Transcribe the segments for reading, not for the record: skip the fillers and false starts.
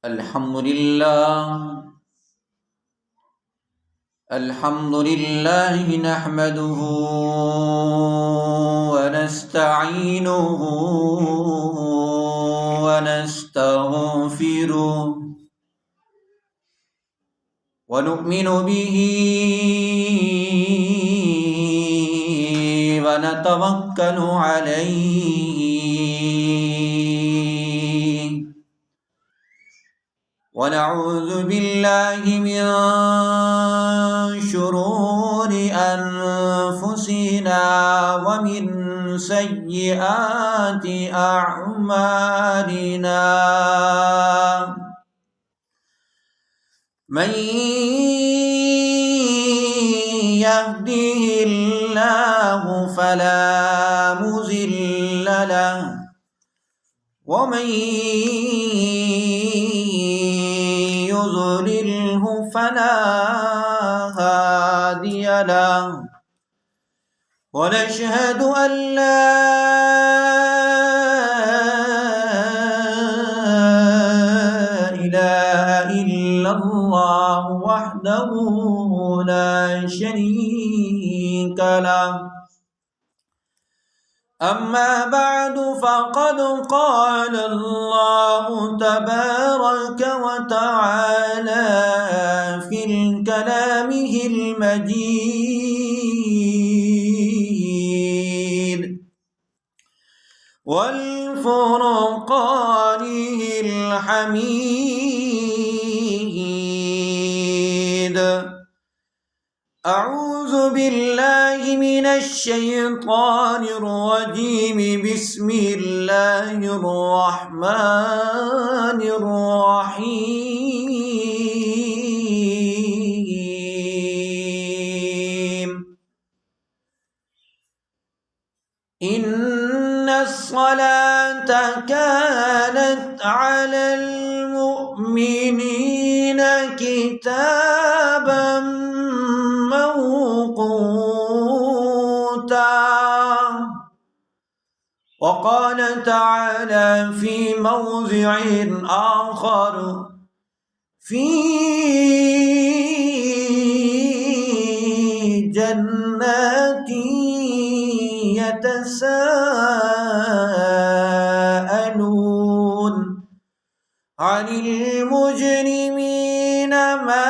الحمد لله نحمده ونستعينه ونستغفره ونؤمن به ونتوكل عليه ونعوذ بالله من شرور أنفسنا ومن سيئات أعمالنا من يهده الله فلا مضل له ومن يضلله فلا هادي له ونشهد أن لا إله إلا الله وحده لا شريك له أما بعد فقد قال الله تبارك وتعالى في كلامه المجيد والفرقانه الحميد أعوذ بالله من الشيطان الرجيم بسم الله الرحمن الرحيم إن الصلاة كانت على المؤمنين كتابا موقوتا وقال تعالى في موضع آخر في جنات يتساءلون عن المجرمين ما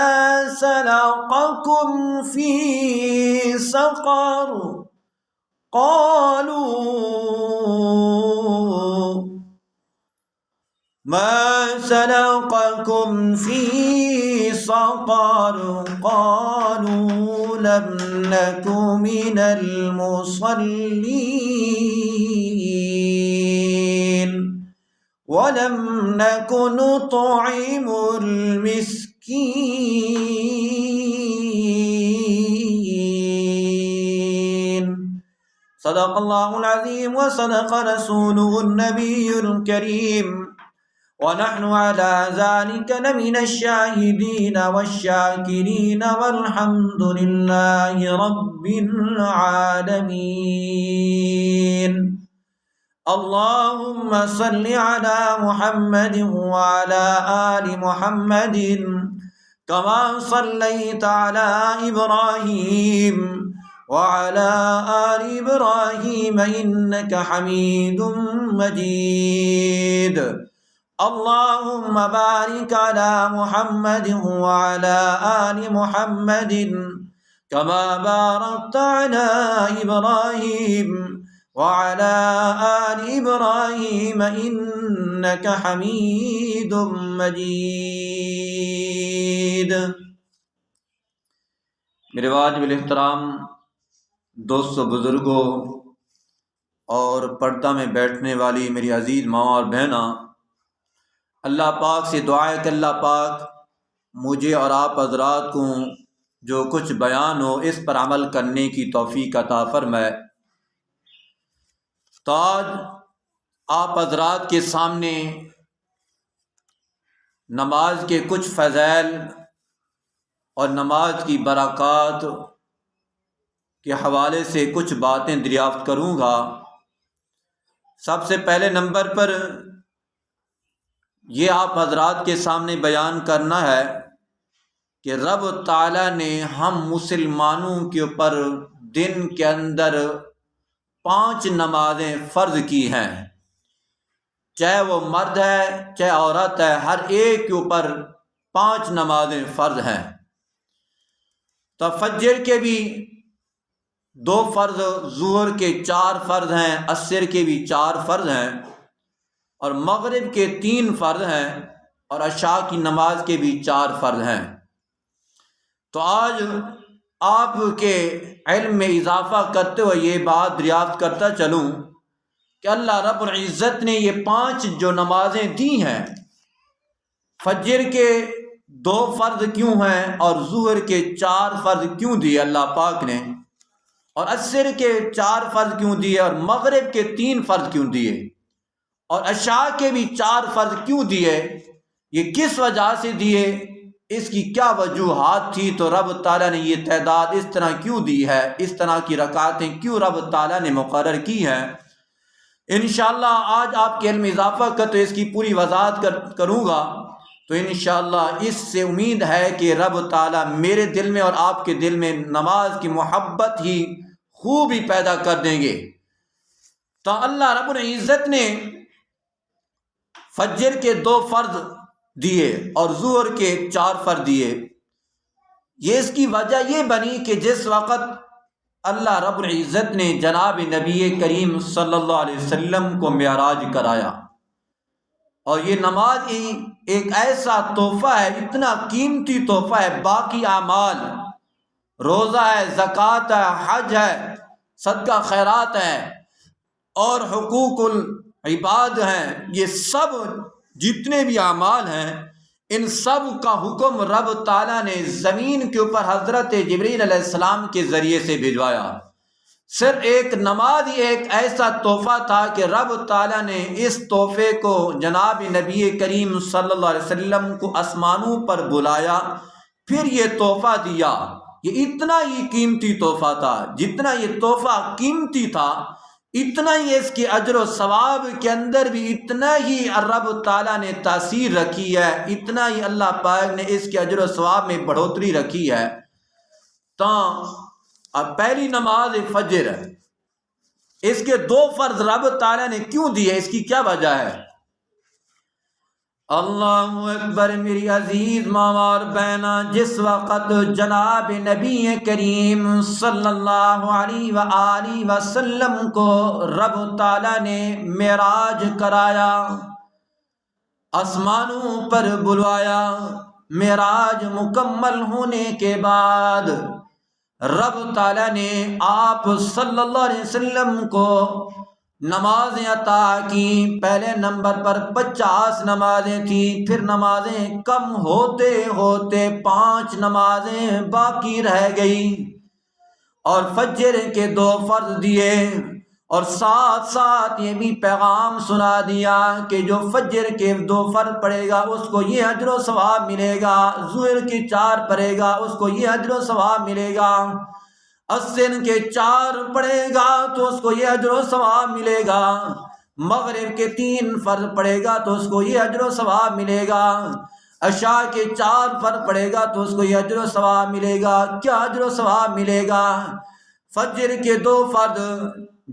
سلقكم في سقر قالوا ما سلقكم في سقر قالوا لم نك من المصلين ولم نك نطعم المسكين صدق الله العظيم وصدق رسوله النبي الكريم ونحن على ذلك لمن الشاهدين والشاكرين والحمد لله رب العالمين اللهم صل على محمد وعلى آل محمد كما صليت على إبراهيم وعلى آل إبراهيم إنك حميد مجيد اللهم بارك على محمد وعلى آل محمد كما باركت على إبراهيم وعلى آل إبراهيم إنك حميد مجيد میرے واجب الاحترام دوستو بزرگوں اور پردہ میں بیٹھنے والی میری عزیز ماں اور بہناں، اللہ پاک سے دعا ہے کہ اللہ پاک مجھے اور آپ حضرات کو جو کچھ بیان ہو اس پر عمل کرنے کی توفیق عطا فرمائے۔ تو آج آپ حضرات کے سامنے نماز کے کچھ فضائل اور نماز کی برکات کے حوالے سے کچھ باتیں دریافت کروں گا۔ سب سے پہلے نمبر پر یہ آپ حضرات کے سامنے بیان کرنا ہے کہ رب تعالیٰ نے ہم مسلمانوں کے اوپر دن کے اندر 5 نمازیں فرض کی ہیں، چاہے وہ مرد ہے چاہے عورت ہے، ہر ایک کے اوپر 5 نمازیں فرض ہیں۔ تو فجر کے بھی 2 فرض، ظہر کے 4 فرض ہیں، عصر کے بھی 4 فرض ہیں، اور مغرب کے 3 فرض ہیں، اور عشاء کی نماز کے بھی 4 فرض ہیں۔ تو آج آپ کے علم میں اضافہ کرتے ہوئے یہ بات دریافت کرتا چلوں کہ اللہ رب العزت نے یہ 5 جو نمازیں دی ہیں، فجر کے 2 فرض کیوں ہیں، اور ظہر کے 4 فرض کیوں دیے اللہ پاک نے، اور عصر کے 4 فرض کیوں دیے، اور مغرب کے 3 فرض کیوں دیے، اور عشاء کے بھی 4 فرض کیوں دیے، یہ کس وجہ سے دیے، اس کی کیا وجوہات تھی، تو رب تعالیٰ نے یہ تعداد اس طرح کیوں دی ہے، اس طرح کی رکعتیں کیوں رب تعالیٰ نے مقرر کی ہیں۔ انشاءاللہ آج آپ کے علم اضافہ کر تو اس کی پوری وضاحت کروں گا، تو انشاءاللہ اس سے امید ہے کہ رب تعالیٰ میرے دل میں اور آپ کے دل میں نماز کی محبت ہی خوبی پیدا کر دیں گے۔ تو اللہ رب العزت نے فجر کے 2 فرض دیے اور ظہر کے 4 فرض دیے۔ یہ اس کی وجہ یہ بنی کہ جس وقت اللہ رب العزت نے جناب نبی کریم صلی اللہ علیہ وسلم کو معراج کرایا، اور یہ نماز ایک ایسا تحفہ ہے، اتنا قیمتی تحفہ ہے، باقی اعمال، روزہ ہے، زکوٰۃ ہے، حج ہے، صدقہ خیرات ہے، اور حقوق العباد ہیں، یہ سب جتنے بھی اعمال ہیں، ان سب کا حکم رب تعالیٰ نے زمین کے اوپر حضرت جبریل علیہ السلام کے ذریعے سے بھجوایا۔ صرف ایک نماز ہی ایک ایسا تحفہ تھا کہ رب تعالیٰ نے اس تحفے کو جناب نبی کریم صلی اللہ علیہ وسلم کو آسمانوں پر بلایا، پھر یہ تحفہ دیا۔ یہ اتنا ہی قیمتی تحفہ تھا، جتنا یہ تحفہ قیمتی تھا اتنا ہی اس کے اجر و ثواب کے اندر بھی اتنا ہی رب تعالیٰ نے تاثیر رکھی ہے، اتنا ہی اللہ پاک نے اس کے اجر و ثواب میں بڑھوتری رکھی ہے۔ تو اب پہلی نماز فجر ہے، اس کے 2 فرض رب تعالیٰ نے کیوں دیے، اس کی کیا وجہ ہے؟ اللہ اکبر میری عزیز ماں اور بہنا، جس وقت جناب نبی کریم صلی اللہ علیہ وآلہ وسلم کو رب تعالیٰ نے معراج کرایا، آسمانوں پر بلوایا، معراج مکمل ہونے کے بعد رب تعالیٰ نے آپ صلی اللہ علیہ وسلم کو نمازیں عطا کی۔ پہلے نمبر پر 50 نمازیں تھیں، پھر نمازیں کم ہوتے ہوتے 5 نمازیں باقی رہ گئی، اور فجر کے 2 فرض دیے، اور ساتھ ساتھ یہ بھی پیغام سنا دیا کہ جو فجر کے 2 فرض پڑھے گا اس کو یہ اجر و ثواب ملے گا، ظہر کے 4 پڑھے گا اس کو یہ اجر و ثواب ملے گا، عصر کے 4 پڑھے گا تو اس کو یہ اجر و ثواب ملے گا، مغرب کے 3 فرض پڑھے گا تو اس کو یہ اجر و ثواب ملے گا، عشاء کے 4 فرض پڑھے گا تو اس کو یہ اجر و ثواب ملے گا۔ کیا اجر و ثواب ملے گا؟ فجر کے 2 فرض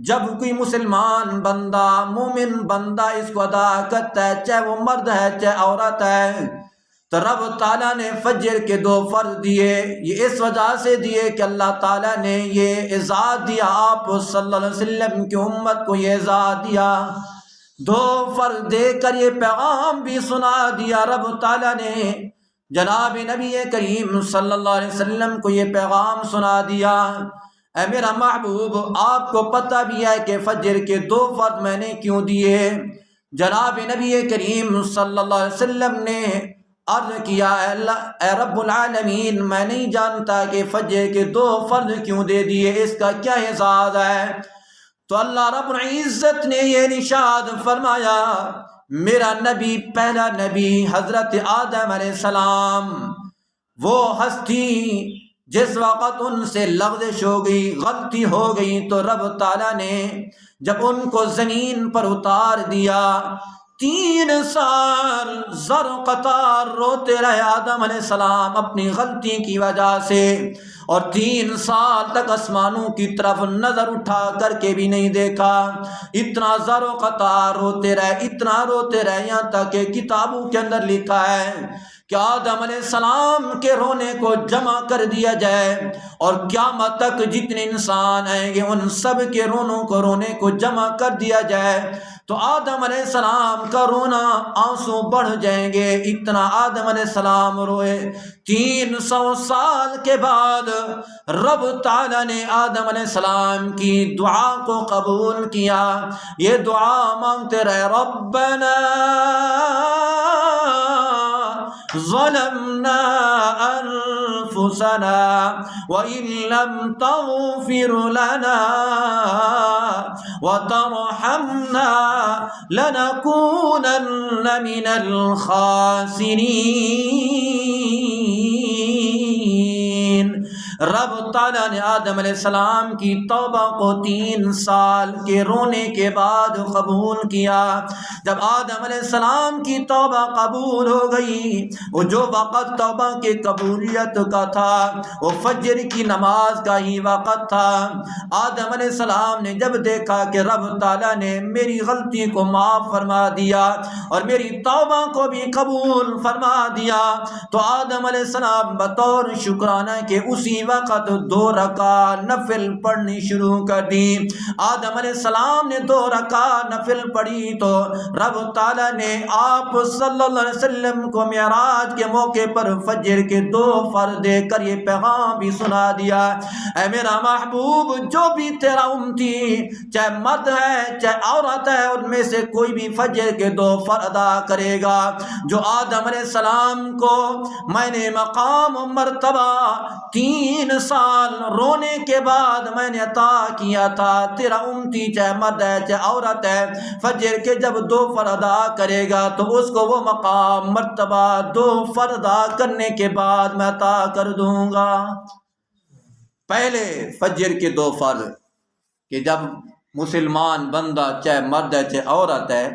جب کوئی مسلمان بندہ، مومن بندہ اس کو ادا کرتا ہے، چاہے وہ مرد ہے چاہے عورت ہے، تو رب تعالیٰ نے فجر کے 2 فرض دیے۔ یہ اس وجہ سے دیے کہ اللہ تعالیٰ نے یہ اعزاز دیا، آپ صلی اللہ علیہ وسلم کی امت کو یہ اعزاز دیا، 2 فرض دے کر یہ پیغام بھی سنا دیا رب تعالیٰ نے، جناب نبی کریم صلی اللہ علیہ وسلم کو یہ پیغام سنا دیا، اے میرا محبوب آپ کو پتہ بھی ہے کہ فجر کے 2 فرض میں نے کیوں دیے۔ جناب نبی کریم صلی اللہ علیہ وسلم نے عرض کیا، اے رب العالمین میں نہیں جانتا کہ فجر کے 2 فرض کیوں دے دیے، اس کا کیا اعزاز ہے؟ تو اللہ رب العزت نے یہ ارشاد فرمایا، میرا نبی، پہلا نبی حضرت آدم علیہ السلام، وہ ہستی جس وقت ان سے لغزش ہو گئی، غلطی ہو گئی، تو رب تعالیٰ نے جب ان کو زمین پر اتار دیا 3 سال زر قطار روتے رہے آدم علیہ السلام اپنی غلطی کی وجہ سے، اور 3 سال تک آسمانوں کی طرف نظر اٹھا کر کے بھی نہیں دیکھا۔ اتنا زر و قطار روتے رہے، اتنا روتے رہے، یہاں تک کہ کتابوں کے اندر لکھا ہے کہ آدم علیہ السلام کے رونے کو جمع کر دیا جائے، اور قیامت تک جتنے انسان آئیں گے ان سب کے رونے کو جمع کر دیا جائے تو آدم علیہ السلام کا رونا آنسو بڑھ جائیں گے۔ اتنا آدم علیہ السلام روئے۔ 300 سال کے بعد رب تعالیٰ نے آدم علیہ السلام کی دعا کو قبول کیا۔ یہ دعا مانگتے رہے، ربنا ظلمنا انفسنا وان لم تغفر لنا وترحمنا لنكونن من الخاسرین۔ رب تعالیٰ نے آدم علیہ السلام کی توبہ کو 3 سال کے رونے کے بعد قبول کیا۔ جب آدم علیہ السلام کی توبہ قبول ہو گئی، وہ جو وقت توبہ کی قبولیت کا تھا وہ فجر کی نماز کا ہی وقت تھا۔ آدم علیہ السلام نے جب دیکھا کہ رب تعالیٰ نے میری غلطی کو معاف فرما دیا اور میری توبہ کو بھی قبول فرما دیا، تو آدم علیہ السلام بطور شکرانہ کے اسی وقت 2 رکعت نفل پڑھنی شروع کر دی۔ آدم علیہ السلام نے 2 رکعت نفل پڑھی تو رب تعالیٰ نے آپ صلی اللہ علیہ وسلم کو معراج کے موقع پر فجر کے 2 فرض دے کر یہ پیغام بھی سنا دیا، اے میرا محبوب، جو بھی تیرا امتی چاہے مرد ہے چاہے عورت ہے، ان میں سے کوئی بھی فجر کے 2 فرض ادا کرے گا جو آدم علیہ السلام کو میں نے مقام و مرتبہ 3 سال رونے کے بعد میں نے عطا کیا تھا، تیرا امتی چاہے مرد ہے چاہے عورت ہے، فجر کے جب 2 فرض ادا کرے گا تو اس کو وہ مقام مرتبہ 2 فرض ادا کرنے کے بعد میں عطا کر دوں گا۔ پہلے فجر کے 2 فرض کہ جب مسلمان بندہ چاہے مرد ہے چاہے عورت ہے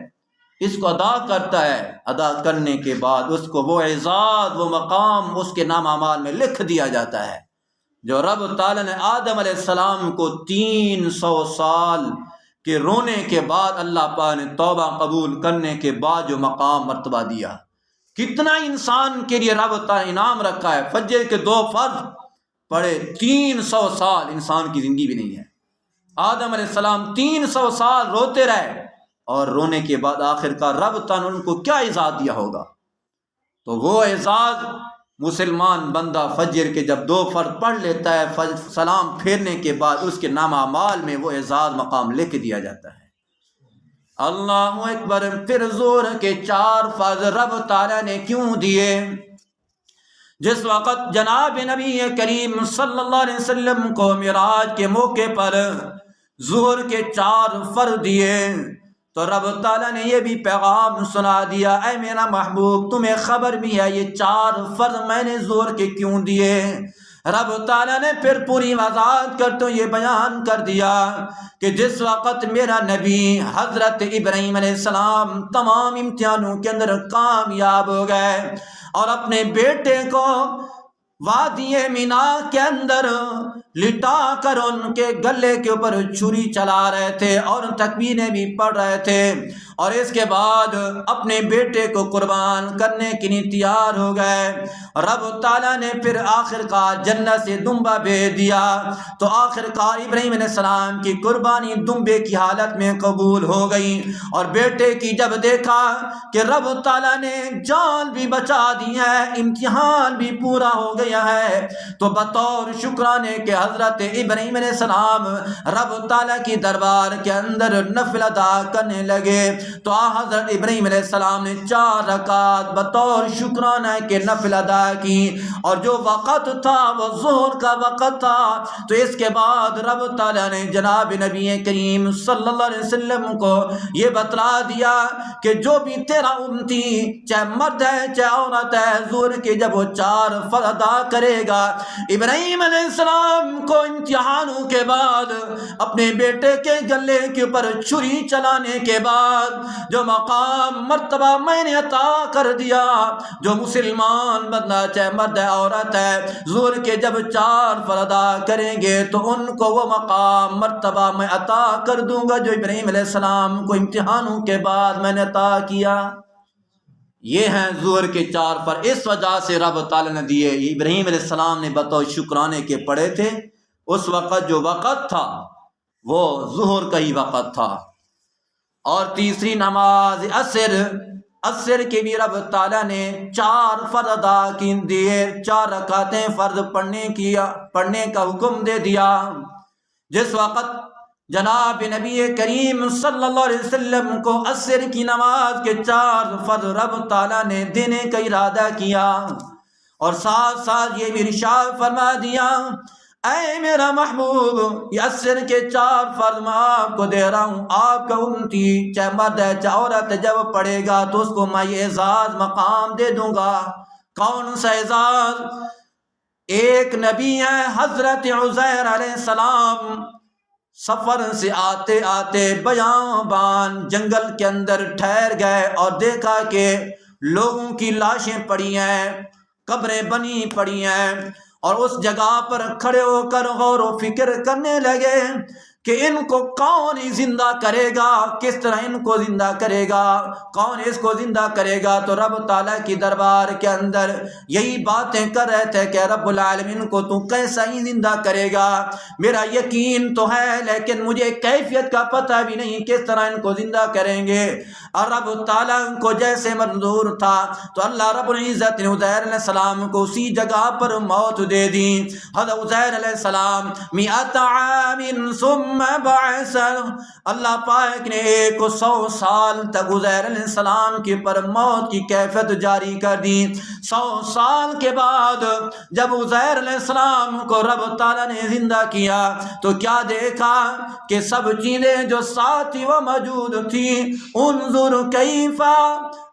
اس کو ادا کرتا ہے، ادا کرنے کے بعد اس کو وہ اعزاز وہ مقام اس کے نام اعمال میں لکھ دیا جاتا ہے جو رب تعالیٰ نے آدم علیہ السلام کو 300 سال کے رونے کے بعد اللہ پاک نے توبہ قبول کرنے کے بعد جو مقام مرتبہ دیا۔ کتنا انسان کے لیے رب تعالیٰ انعام رکھا ہے، فجر کے 2 فرض پڑھے 300 سال انسان کی زندگی بھی نہیں ہے۔ آدم علیہ السلام 300 سال روتے رہے اور رونے کے بعد آخر کا رب تعالیٰ نے ان کو کیا اعزاز دیا ہوگا، تو وہ اعزاز مسلمان بندہ فجر کے جب 2 فرض پڑھ لیتا ہے، سلام پھیرنے کے بعد اس کے نام اعمال میں وہ اعزاز مقام لکھ دیا جاتا ہے۔ اللہ اکبر۔ پھر ظہر کے 4 فرض رب تعالیٰ نے کیوں دیے؟ جس وقت جناب نبی کریم صلی اللہ علیہ وسلم کو معراج کے موقع پر ظہر کے 4 فرض دیے تو رب تعالیٰ نے یہ بھی پیغام سنا دیا، اے میرا محبوب تمہیں خبر بھی ہے یہ 4 فرض میں نے ظہر کے کیوں دیے۔ رب تعالیٰ نے پھر پوری وضاحت کرتے یہ بیان کر دیا کہ جس وقت میرا نبی حضرت ابراہیم علیہ السلام تمام امتحانوں کے اندر کامیاب ہو گئے اور اپنے بیٹے کو وادی مینا کے اندر لٹا کر ان کے گلے کے اوپر چھری چلا رہے تھے اور تکبیریں بھی پڑھ رہے تھے، اور اس کے بعد اپنے بیٹے کو قربان کرنے کے لیے تیار ہو گئے۔ رب تعالیٰ نے پھر آخر کار جنت سے دمبا بھیج دیا تو آخر کار ابراہیم علیہ السلام کی قربانی دمبے کی حالت میں قبول ہو گئی، اور بیٹے کی جب دیکھا کہ رب تعالیٰ نے جان بھی بچا دی ہے، امتحان بھی پورا ہو گیا ہے، تو بطور شکرانے کے حضرت ابراہیم علیہ السلام رب تعالیٰ کی دربار کے اندر نفل ادا کرنے لگے۔ تو حضرت ابراہیم علیہ السلام نے 4 رکعت بطور شکرانہ کے نفل ادا کی، اور جو وقت تھا وہ ظہر کا وقت تھا۔ تو اس کے بعد رب تعالیٰ نے جناب نبی کریم صلی اللہ علیہ وسلم کو یہ بتلا دیا کہ جو بھی تیرا امتی چاہے مرد ہے چاہے عورت ہے، ظہر کے جب وہ 4 فرض ادا کرے گا، ابراہیم علیہ السلام کو امتحانوں کے بعد اپنے بیٹے کے گلے کے اوپر چھری چلانے کے بعد جو مقام مرتبہ میں نے عطا کر دیا، جو مسلمان بندہ چاہے مرد ہے عورت ہے ظہر کے جب 4 فرض ادا کریں گے تو ان کو وہ مقام مرتبہ میں عطا کر دوں گا جو ابراہیم علیہ السلام کو امتحانوں کے بعد میں نے عطا کیا۔ یہ ہیں ظہر کے 4 فرض، اس وجہ سے رب تعالیٰ نے دیے۔ ابراہیم علیہ السلام نے بطور شکرانے کے پڑھے تھے، اس وقت جو وقت تھا وہ ظہر کا ہی وقت تھا۔ اور تیسری نماز عصر کے بھی رب تعالیٰ نے 4 فرض ادا کی دیے، 4 رکعتیں فرض پڑھنے کا حکم دے دیا۔ جس وقت جناب نبی کریم صلی اللہ علیہ وسلم کو عصر کی نماز کے 4 فرض رب تعالیٰ نے دینے کا ارادہ کیا، اور ساتھ ساتھ یہ بھی ارشاد فرما دیا، اے میرا محبوب یہ عصر کے 4 فرض میں آپ کو دے رہا ہوں، آپ کا امتی چاہے مرد ہے چاہے عورت ہے جب پڑھے گا تو اس کو میں یہ اعزاز مقام دے دوں گا۔ کون سا اعزاز؟ ایک نبی ہے حضرت عزیر علیہ السلام، سفر سے آتے آتے بیابان جنگل کے اندر ٹھہر گئے اور دیکھا کہ لوگوں کی لاشیں پڑی ہیں، قبریں بنی پڑی ہیں، اور اس جگہ پر کھڑے ہو کر غور و فکر کرنے لگے کہ ان کو کون ہی زندہ کرے گا، کس طرح ان کو زندہ کرے گا، کون اس کو زندہ کرے گا۔ تو رب تعالیٰ کی دربار کے اندر یہی باتیں کر رہے تھے کہ رب العالمین کو تو کیسا ہی زندہ کرے گا، میرا یقین تو ہے لیکن مجھے کیفیت کا پتہ بھی نہیں کس طرح ان کو زندہ کریں گے۔ اور رب تعالیٰ کو جیسے منظور تھا تو اللہ رب العزت نے عزیر علیہ السلام کو اسی جگہ پر موت دے دی۔ حضرت عزیر علیہ السلام 100 عام ثم بعث، اللہ پاک نے 100 سال تک عزیر علیہ السلام کے پر موت کی کیفیت جاری کر دی۔ 100 سال کے بعد جب عزیر علیہ السلام کو رب تعالیٰ نے زندہ کیا تو کیا دیکھا کہ سب چیزیں جو ساتھ ہی وہ موجود تھی، انظر کیفا،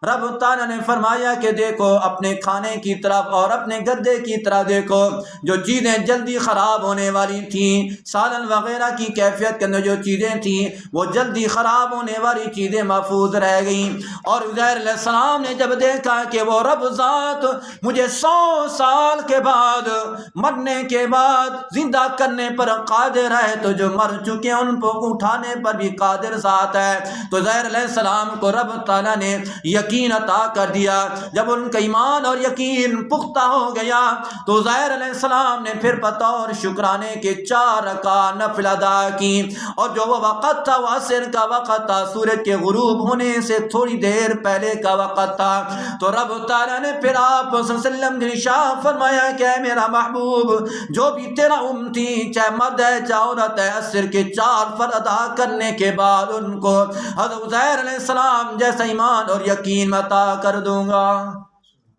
رب تعالیٰ نے فرمایا کہ دیکھو اپنے کھانے کی طرف اور اپنے گدے کی طرف دیکھو، جو چیزیں جلدی خراب ہونے والی تھیں، سالن وغیرہ کی کیفیت کے اندر جو چیزیں تھیں وہ جلدی خراب ہونے والی چیزیں محفوظ رہ گئیں۔ اور عزیر علیہ السلام نے جب دیکھا کہ وہ رب ذات مجھے 100 سال کے بعد مرنے کے بعد زندہ کرنے پر قادر ہے، تو جو مر چکے ہیں ان کو اٹھانے پر بھی قادر ذات ہے، تو عزیر علیہ السلام کو رب تعالیٰ نے یقین عطا کر دیا۔ جب ان کا ایمان اور یقین پختہ ہو گیا تو عزیر علیہ السلام نے پھر بطور شکرانے کے 4 رکعت نفل ادا کی، اور جو وہ وقت تھا وہ عصر کا وقت تھا، سورج کے غروب ہونے سے تھوڑی دیر پہلے کا وقت تھا۔ تو رب تعالیٰ نے پھر آپ صلی اللہ علیہ وسلم نے ارشاد فرمایا کہ اے میرا محبوب جو بھی تیرا امتی چاہے مرد ہے چاہے عورت ہے عصر کے 4 فرض ادا کرنے کے بعد ان کو حضرت عزیر علیہ السلام جیسا ایمان اور یقین عطا کر دوں گا۔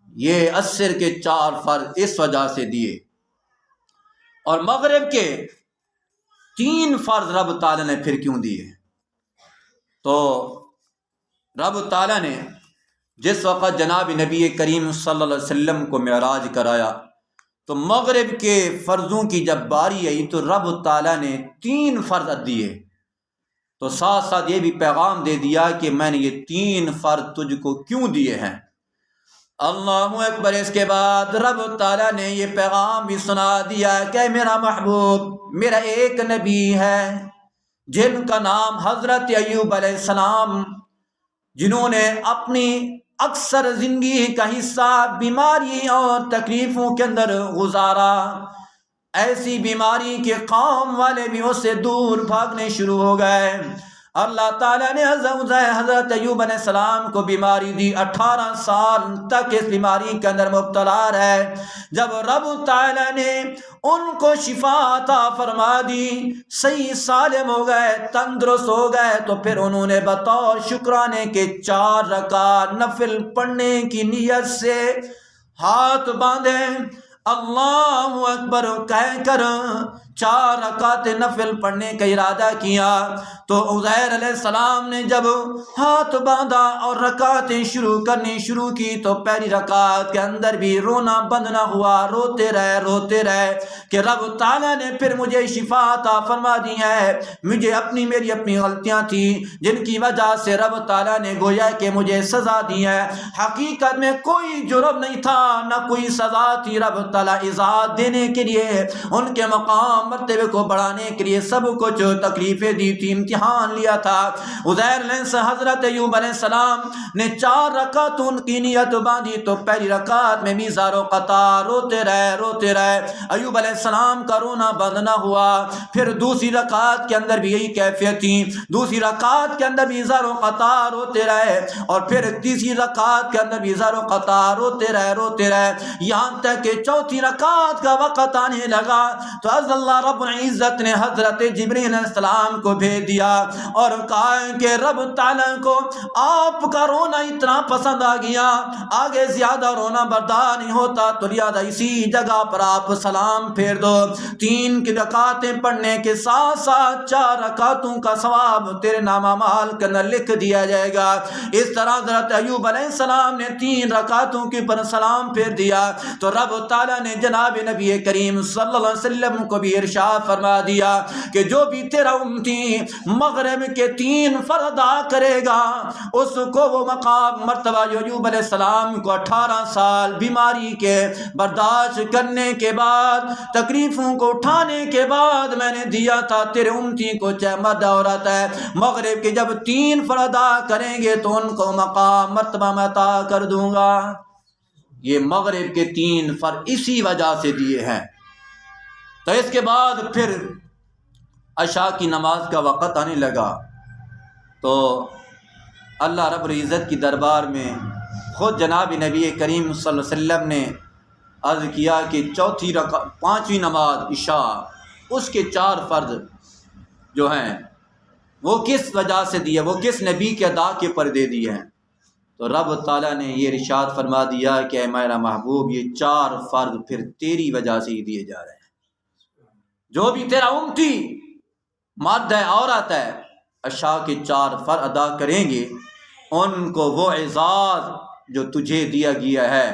یہ عصر کے 4 فرض اس وجہ سے دیے۔ اور مغرب کے 3 فرض رب تعالیٰ نے پھر کیوں دیے؟ تو رب تعالیٰ نے جس وقت جناب نبی کریم صلی اللہ علیہ وسلم کو معراج کرایا تو مغرب کے فرضوں کی جب باری آئی تو رب تعالیٰ نے 3 فرض دیے، تو ساتھ ساتھ یہ بھی پیغام دے دیا کہ میں نے یہ 3 فرض تجھ کو کیوں دیے ہیں۔ اللہ اکبر۔ اس کے بعد رب تعالیٰ نے یہ پیغام بھی سنا دیا کہ میرا محبوب میرا ایک نبی ہے جن کا نام حضرت ایوب علیہ السلام، جنہوں نے اپنی اکثر زندگی کا حصہ بیماری اور تکلیفوں کے اندر گزارا، ایسی بیماری کہ قوم والے بھی اس سے دور بھاگنے شروع ہو گئے۔ اللہ تعالیٰ نے حضرت ایوب علیہ السلام کو بیماری دی، 18 سال تک اس بیماری کے اندر مبتلا رہے۔ جب رب تعالیٰ نے ان کو شفا عطا فرما دی، صحیح سالم ہو گئے، تندرست ہو گئے، تو پھر انہوں نے بطور شکرانے کے 4 رکعت نفل پڑھنے کی نیت سے ہاتھ باندھے، اللہ اکبر کہہ کر 4 رکعت نفل پڑھنے کا ارادہ کیا تو عزیر علیہ السلام نے جب ہاتھ باندھا اور رکعتیں کرنی شروع کی تو پہلی رکعت کے اندر بھی رونا بند نہ ہوا، روتے رہے کہ رب تعالیٰ نے پھر مجھے شفا عطا فرما دی ہے، مجھے میری اپنی غلطیاں تھیں جن کی وجہ سے رب تعالیٰ نے گویا کہ مجھے سزا دی ہے، حقیقت میں کوئی جرم نہیں تھا نہ کوئی سزا تھی، رب تعالیٰ اعزاز دینے کے لیے ان کے مقام مرتبے کو بڑھانے کے لیے سب کچھ تکلیفیں دی تھی، امتحان لیا تھا۔ حضرت ایوب علیہ السلام نے 4 رکعتوں کی نیت باندھی تو پہلی رکعت میں بھی زارو قطار روتے رہے، ایوب علیہ السلام کا رونا بند نہ ہوا۔ پھر دوسری رکعت کے اندر بھی یہی کیفیت تھی، دوسری رکعت کے اندر بھی زارو قطار روتے رہے، اور پھر تیسری رکعت کے اندر بھی زارو قطار روتے رہے، یہاں تک کہ چوتھی رکعت کا وقت آنے لگا تو اللہ رب العزت نے حضرت جبرائیل علیہ السلام کو بھیج دیا اور کہا کہ رب تعالیٰ کو آپ کا رونا اتنا پسند آ گیا، آگے زیادہ رونا برداشت نہیں ہوتا، تو لہٰذا اسی جگہ پر آپ سلام پھیر دو، 3 کی رکعتیں پڑھنے کے ساتھ ساتھ 4 رکعتوں کا ثواب تیرے نام اعمال کے اندر لکھ دیا جائے گا۔ اس طرح حضرت ایوب علیہ السلام نے 3 رکعتوں کے پر سلام پھیر دیا تو رب تعالیٰ نے جناب نبی کریم صلی اللہ علیہ وسلم کو بھی ارشاد فرما دیا کہ جو بھی تیرا امتی مغرب کے 3 فرض ادا کرے گا اس کو وہ مقام مرتبہ جو ایوب علیہ السلام کو 18 سال بیماری کے برداشت کرنے کے بعد، تکلیفوں کو اٹھانے کے بعد میں نے دیا تھا، تیرے امتی کو چاہے مرد عورت ہے مغرب کے جب 3 فرض ادا کریں گے تو ان کو مقام مرتبہ میں عطا کر دوں گا۔ یہ مغرب کے 3 فرض اسی وجہ سے دیے ہیں۔ تو اس کے بعد پھر عشاء کی نماز کا وقت آنے لگا تو اللہ رب العزت کی دربار میں خود جناب نبی کریم صلی اللہ علیہ وسلم نے عرض کیا کہ 5ویں نماز عشاء اس کے 4 فرض جو ہیں وہ کس وجہ سے دیے، وہ کس نبی کے ادا کے پر دے دیے ہیں، تو رب تعالیٰ نے یہ ارشاد فرما دیا کہ اے میرا محبوب یہ 4 فرض پھر تیری وجہ سے ہی دیے جا رہے ہیں۔ جو بھی تیرا امتی مرد ہے عورت ہے عشاء کے 4 فرض ادا کریں گے ان کو وہ اعزاز جو تجھے دیا گیا ہے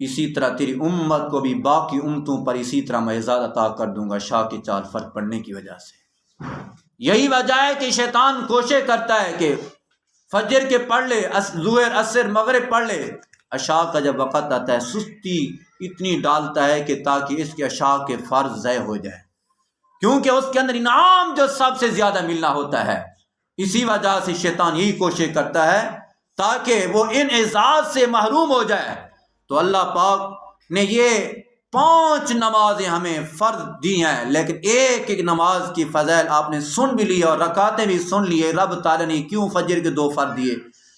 اسی طرح تیری امت کو بھی باقی امتوں پر اسی طرح میں اعزاز عطا کر دوں گا عشاء کے 4 فرض پڑھنے کی وجہ سے۔ یہی وجہ ہے کہ شیطان کوشش کرتا ہے کہ فجر کے پڑھ لے، ظہر عصر مغرب پڑھ لے، عشاء کا جب وقت آتا ہے سستی اتنی ڈالتا ہے کہ تاکہ اس کے عشاء کے فرض ضائع ہو جائے، کیونکہ اس کے اندر انعام جو سب سے زیادہ ملنا ہوتا ہے۔ اسی وجہ سے شیطان یہی کوشش کرتا ہے تاکہ وہ ان اعزاز سے محروم ہو جائے۔ تو اللہ پاک نے یہ 5 نمازیں ہمیں فرض دی ہیں، لیکن ایک ایک نماز کی فضائل آپ نے سن بھی لی اور رکعتیں بھی سن لیے۔ رب تعالیٰ نے کیوں فجر کے 2 فرض دیے،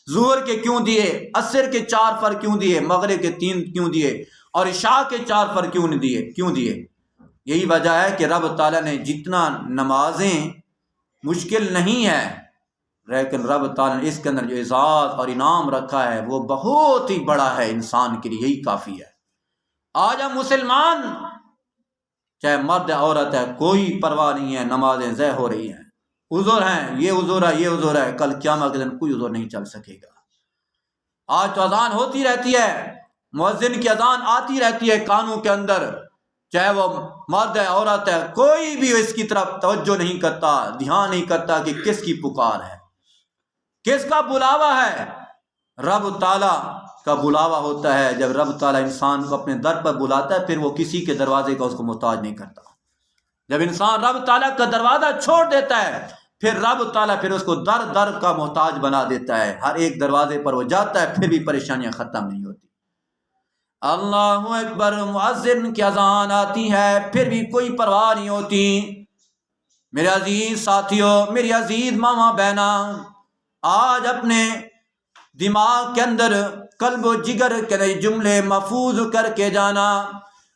ظہر کے کیوں دیے، عصر کے 4 فرض کیوں دیے، مغرب کے 3 کیوں دیے، اور عشاء کے 4 فرض کیوں دیے؟ یہی وجہ ہے کہ رب تعالیٰ نے جتنا نمازیں مشکل نہیں ہے لیکن رب تعالیٰ نے اس کے اندر جو اعزاز اور انعام رکھا ہے وہ بہت ہی بڑا ہے، انسان کے لیے یہی کافی ہے۔ آج ہم مسلمان چاہے مرد عورت ہے کوئی پرواہ نہیں ہے، نمازیں ضائع ہو رہی ہیں، عذر ہیں، یہ عذر ہے، کل قیامت کے دن کوئی عذر نہیں چل سکے گا۔ آج تو اذان ہوتی رہتی ہے، مؤذن کی اذان آتی رہتی ہے کانوں کے اندر، چاہے وہ مرد ہے عورت ہے، کوئی بھی اس کی طرف توجہ نہیں کرتا، دھیان نہیں کرتا کہ کس کی پکار ہے، کس کا بلاوا ہے۔ رب تعالیٰ کا بلاوا ہوتا ہے، جب رب تعالیٰ انسان کو اپنے در پر بلاتا ہے پھر وہ کسی کے دروازے کا اس کو محتاج نہیں کرتا۔ جب انسان رب تعالیٰ کا دروازہ چھوڑ دیتا ہے پھر رب تعالیٰ پھر اس کو در در کا محتاج بنا دیتا ہے، ہر ایک دروازے پر وہ جاتا ہے پھر بھی پریشانیاں ختم نہیں ہوتی۔ اللہ اکبر، مؤذن کی اذان آتی ہے پھر بھی کوئی پرواہ نہیں ہوتی۔ میرے عزیز ساتھیوں، میری عزیز ماما بہنا، آج اپنے دماغ کے اندر قلب و جگر کے جملے محفوظ کر کے جانا۔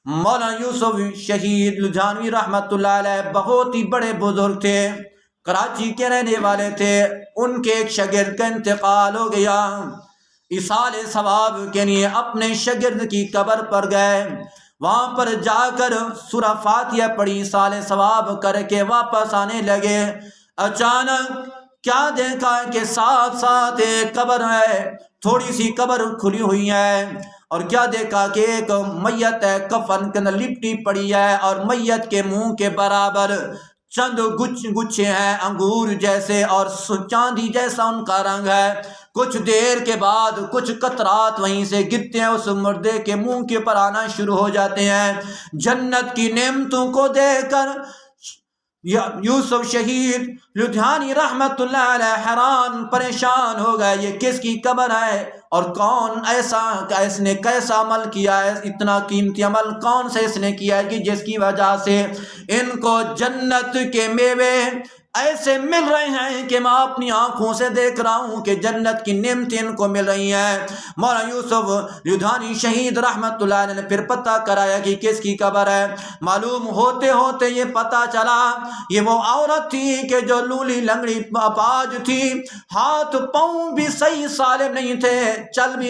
مولانا یوسف شہید لدھیانوی رحمۃ اللہ علیہ بہت ہی بڑے بزرگ تھے، کراچی کے رہنے والے تھے، ان کے ایک شاگرد کا انتقال ہو گیا۔ ایصال ثواب کے لیے اپنے شاگرد کی قبر پر گئے، وہاں پر جا کر سورہ فاتحہ پڑھی، سال ثواب کر کے واپس آنے لگے۔ اچانک کیا دیکھا کہ ساتھ ساتھ ایک قبر ہے، تھوڑی سی قبر کھلی ہوئی ہے، اور کیا دیکھا کہ ایک میت ہے، کفن کے اندر لپٹی پڑی ہے، اور میت کے منہ کے برابر چند گچھے ہیں انگور جیسے، اور چاندی جیسا ان کا رنگ ہے۔ کچھ دیر کے بعد کچھ قطرات وہیں سے گرتے ہیں، اس مردے کے منہ کے اوپر آنا شروع ہو جاتے ہیں۔ جنت کی نعمتوں کو دیکھ کر یوسف شہید لدھیانی رحمت اللہ علیہ حیران پریشان ہو گئے، یہ کس کی قبر ہے اور کون ایسا، اس نے کیسا عمل کیا ہے، اتنا قیمتی عمل کون سے اس نے کیا ہے کہ جس کی وجہ سے ان کو جنت کے میوے ایسے مل رہے ہیں کہ میں اپنی آنکھوں سے دیکھ رہا ہوں کہ جنت کی نعمتیں ان کو مل رہی ہیں۔ مولانا یوسف لدھیانی شہید رحمت اللہ علیہ نے پھر پتہ کرایا کہ کس کی قبر ہے۔ معلوم ہوتے ہوتے یہ پتہ چلا یہ وہ عورت تھی کہ جو لولی لنگڑی اپاہج تھی، ہاتھ پاؤں بھی صحیح سالم نہیں تھے، چل بھی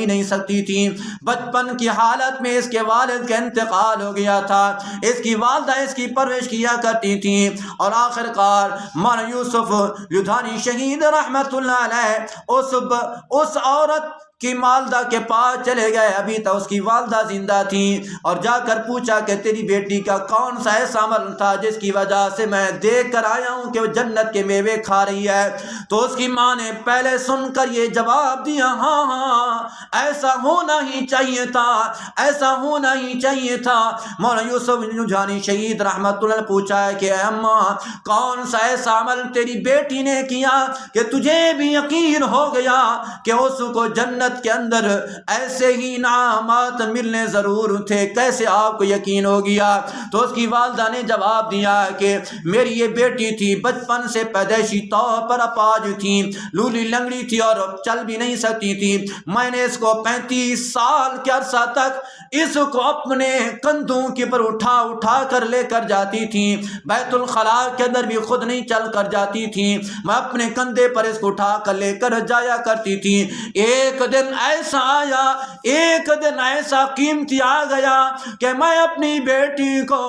نہیں سکتی تھی۔ بچپن کی حالت میں اس کے والد کا انتقال ہو گیا تھا، اس کی والدہ اس کی پرورش کیا کرتی تھی، اور آخر کار مولانا یوسف لدھیانی شہید رحمت اللہ علیہ اس عورت کی والدہ کے پاس چلے گئے، ابھی تک اس کی والدہ زندہ تھی، اور جا کر پوچھا کہ تیری بیٹی کا کون سا ایسا عمل تھا جس کی وجہ سے میں دیکھ کر آیا ہوں کہ وہ جنت کے میوے کھا رہی ہے؟ تو اس کی ماں نے پہلے سن کر یہ جواب دیا، ہاں ہاں ایسا ہونا ہی چاہیے تھا، ایسا ہونا ہی چاہیے تھا۔ مولانا یوسف لدھیانی شہید رحمت اللہ نے پوچھا ہے کہ اے اماں کون سا ایسا عمل تیری بیٹی نے کیا کہ تجھے بھی یقین ہو گیا کہ اس کو جنت کے اندر ایسے ہی انعامات ملنے ضرور تھے، کیسے آپ کو یقین ہو گیا؟ تو اس کی والدہ نے جواب دیا کہ میری یہ بیٹی تھی، بچپن سے پیدائشی طور پر اپاہج تھی، لولی لنگڑی تھی اور چل بھی نہیں سکتی تھی۔ میں نے اس کو 35 سال کے عرصہ تک اس کو اپنے کندھوں کے پر اٹھا کر لے کر جاتی تھی، بیت الخلاء کے اندر بھی خود نہیں چل کر جاتی تھی، میں اپنے کندھے پر اس کو اٹھا کر لے کر جایا کرتی تھی۔ ایک دن ایسا آیا، ایک دن ایسا قیمتی آ گیا کہ میں اپنی بیٹی کو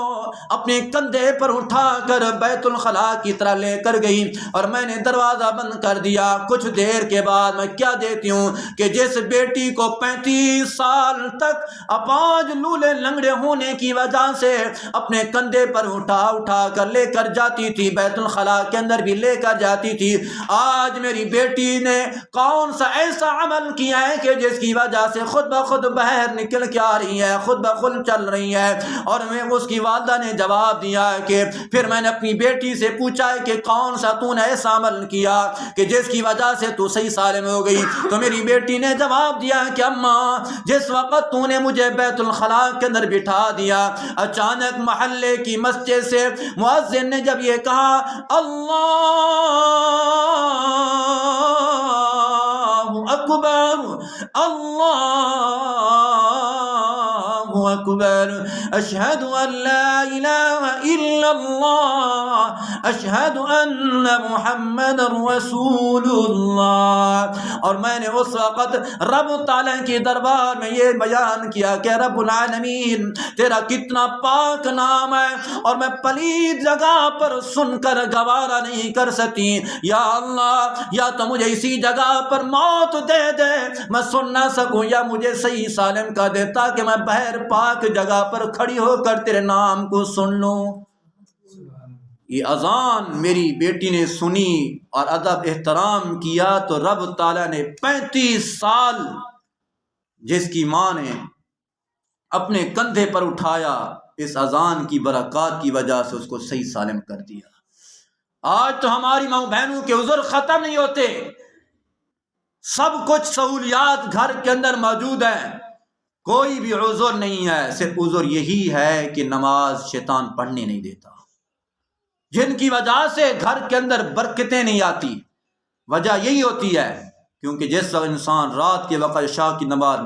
اپنے کندھے پر اٹھا کر بیت الخلاء کی طرح لے کر گئی، اور میں نے دروازہ بند کر دیا۔ کچھ دیر کے بعد میں کیا دیکھتی ہوں کہ جس بیٹی کو 35 سال تک اپاہج لولے لنگڑے ہونے کی وجہ سے اپنے کندھے پر اٹھا کر لے کر جاتی تھی، بیت الخلاء کے اندر بھی لے کر جاتی تھی، آج میری بیٹی نے کون سا ایسا عمل کیا ہے کہ جس کی وجہ سے خود بخود باہر نکل کے آ رہی ہے، خود بخود چل رہی ہے؟ اور میں اس کی والدہ نے جواب دیا کہ پھر میں نے اپنی بیٹی سے پوچھا ہے کہ کون سا تو نے ایسا عمل کیا کہ جس کی وجہ سے تو صحیح سالم ہو گئی؟ تو میری بیٹی نے جواب دیا کہ اماں جس وقت تو نے مجھے بیت الخلاء کے اندر بٹھا دیا، اچانک محلے کی مسجد سے مؤذن نے جب یہ کہا اللہ اکبر اللہ اکبر اشہد ان لا الہ الا اللہ اشہد ان محمد رسول اللہ، اور میں نے اس وقت رب تعالیٰ کے دربار میں یہ بیان کیا کہ رب العالمین تیرا کتنا پاک نام ہے، اور میں پلید جگہ پر سن کر گوارا نہیں کر سکتی، یا اللہ یا تو مجھے اسی جگہ پر موت دے دے میں سن نہ سکوں، یا مجھے صحیح سالم کر دے تاکہ میں بہر پاک جگہ پر کھڑی ہو کر تیرے نام کو سن لوں۔ یہ اذان میری بیٹی نے سنی اور ادب احترام کیا تو رب تعالیٰ نے 35 سال جس کی ماں نے اپنے کندھے پر اٹھایا، اس اذان کی برکات کی وجہ سے اس کو صحیح سالم کر دیا۔ آج تو ہماری ماں بہنوں کے عذر ختم نہیں ہوتے، سب کچھ سہولیات گھر کے اندر موجود ہیں، کوئی بھی عذر نہیں ہے، صرف عذر یہی ہے کہ نماز شیطان پڑھنے نہیں دیتا، جن کی وجہ سے گھر کے اندر برکتیں نہیں آتی۔ وجہ یہی ہوتی ہے کیونکہ جس وقت انسان رات کے وقت عشاء کی نماز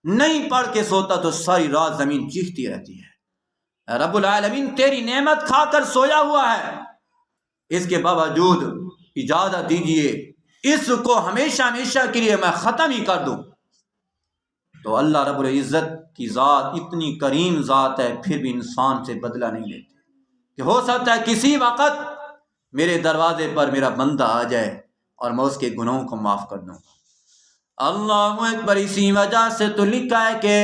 نہیں پڑھ کے سوتا تو ساری رات زمین چیختی رہتی ہے، رب العالمین تیری نعمت کھا کر سویا ہوا ہے، اس کے باوجود اجازت دیجئے اس کو ہمیشہ ہمیشہ کے لیے میں ختم ہی کر دوں۔ تو اللہ رب العزت کی ذات اتنی کریم ذات ہے، پھر بھی انسان سے بدلہ نہیں لیتے کہ ہو سکتا ہے کسی وقت میرے دروازے پر میرا بندہ آ جائے اور میں اس کے گناہوں کو معاف کر دوں۔ اللہ اکبر۔ اسی وجہ سے تو لکھا ہے کہ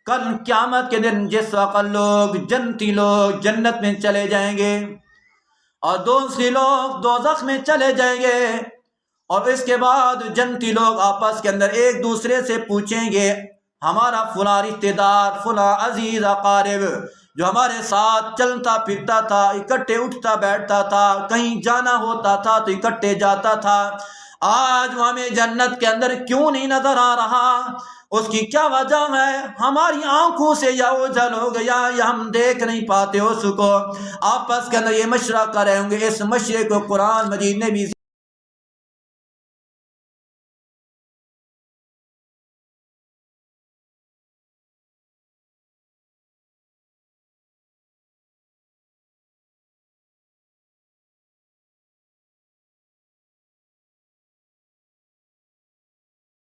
کل قیامت کے دن جس وقت لوگ جنتی لوگ جنت میں چلے جائیں گے اور دوسری لوگ دوزخ میں چلے جائیں گے، اور اس کے بعد جنتی لوگ آپس کے اندر ایک دوسرے سے پوچھیں گے ہمارا فلاں رشتہ دار، فلاں عزیز اقارب جو ہمارے ساتھ چلتا پھرتا تھا، اکٹھے اٹھتا بیٹھتا تھا، کہیں جانا ہوتا تھا تو اکٹھے جاتا تھا، آج وہ ہمیں جنت کے اندر کیوں نہیں نظر آ رہا؟ اس کی کیا وجہ ہے؟ ہماری آنکھوں سے یا اوجھل ہو گیا یا ہم دیکھ نہیں پاتے اس کو۔ آپس کے اندر یہ مشورہ کر رہے ہوں گے۔ اس مشورے کو قرآن مجید نے بھی